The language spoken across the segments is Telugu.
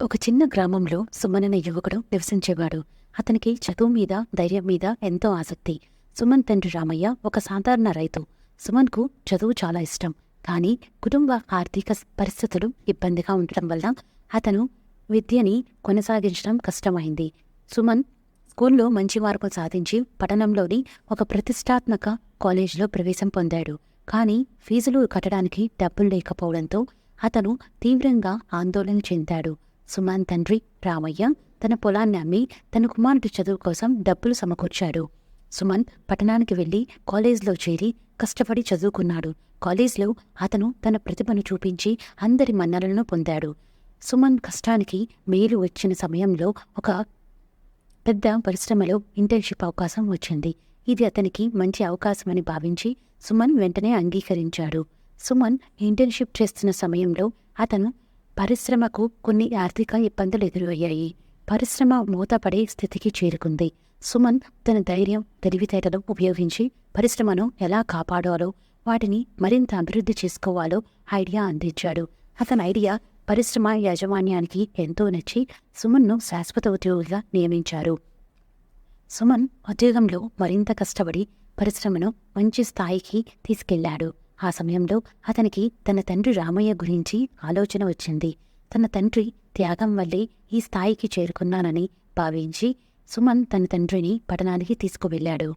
ఒక చిన్న గ్రామంలో సుమన్ అనే యువకుడు నివసించేవాడు. అతనికి చదువు మీద, ధైర్యం మీద ఎంతో ఆసక్తి. సుమన్ తండ్రి రామయ్య ఒక సాధారణ రైతు. సుమన్కు చదువు చాలా ఇష్టం. కానీ కుటుంబ ఆర్థిక పరిస్థితులు ఇబ్బందిగా ఉండటం వల్ల అతను విద్యని కొనసాగించడం కష్టమైంది. సుమన్ స్కూల్లో మంచి మార్కులు సాధించి పట్టణంలోని ఒక ప్రతిష్టాత్మక కాలేజీలో ప్రవేశం పొందాడు. కానీ ఫీజులు కట్టడానికి డబ్బులు లేకపోవడంతో అతను తీవ్రంగా ఆందోళన చెందాడు. సుమన్ తండ్రి రామయ్య తన పొలాన్ని అమ్మి తన కుమారుడి చదువు కోసం డబ్బులు సమకూర్చాడు. సుమన్ పట్టణానికి వెళ్లి కాలేజ్లో చేరి కష్టపడి చదువుకున్నాడు. కాలేజ్లో అతను తన ప్రతిభను చూపించి అందరి మన్ననలను పొందాడు. సుమన్ కష్టానికి మేలు వచ్చిన సమయంలో ఒక పెద్ద పరిశ్రమలో ఇంటర్న్షిప్ అవకాశం వచ్చింది. ఇది అతనికి మంచి అవకాశమని భావించి సుమన్ వెంటనే అంగీకరించాడు. సుమన్ ఇంటర్న్షిప్ చేస్తున్న సమయంలో అతను పరిశ్రమకు కొన్ని ఆర్థిక ఇబ్బందులు ఎదురయ్యాయి. పరిశ్రమ మూతపడే స్థితికి చేరుకుంది. సుమన్ తన ధైర్యం, తెలివితేటలు ఉపయోగించి పరిశ్రమను ఎలా కాపాడాలో, వాటిని మరింత అభివృద్ధి చేసుకోవాలో ఐడియా అందించాడు. అతని ఐడియా పరిశ్రమ యాజమాన్యానికి ఎంతో నచ్చి సుమన్ను శాశ్వత ఉద్యోగిగా నియమించారు. సుమన్ ఉద్యోగంలో మరింత కష్టపడి పరిశ్రమను మంచి స్థాయికి తీసుకెళ్లాడు. ఆ సమయంలో అతనికి తన తండ్రి రామయ్య గురించి ఆలోచన వచ్చింది. తన తండ్రి త్యాగం వల్లే ఈ స్థాయికి చేరుకున్నానని భావించి సుమన్ తన తండ్రిని పట్టణానికి తీసుకువెళ్ళాడు.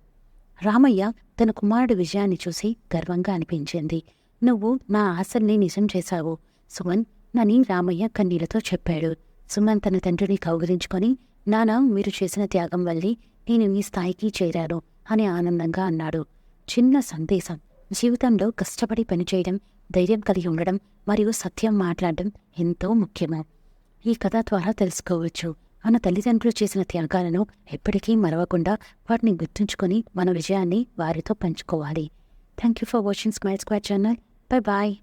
రామయ్య తన కుమారుడి విజయాన్ని చూసి గర్వంగా అనిపించింది. "నువ్వు నా ఆశల్ని నిజం చేశావు సుమన్" అని రామయ్య కన్నీళ్లతో చెప్పాడు. సుమన్ తన తండ్రిని కౌగిలించుకొని, "నాన్న, మీరు చేసిన త్యాగం వల్లే నేను ఈ స్థాయికి చేరాను" అని ఆనందంగా అన్నాడు. చిన్న సందేశం: జీవితంలో కష్టపడి పనిచేయడం, ధైర్యం కలిగి ఉండడం మరియు సత్యం మాట్లాడడం ఎంతో ముఖ్యము. ఈ కథ ద్వారా తెలుసుకోవచ్చు, మన తల్లిదండ్రులు చేసిన త్యాగాలను ఎప్పటికీ మరవకుండా వాటిని గుర్తుంచుకొని మన విజయాన్ని వారితో పంచుకోవాలి. Thank you for watching smile square channel. Bye bye.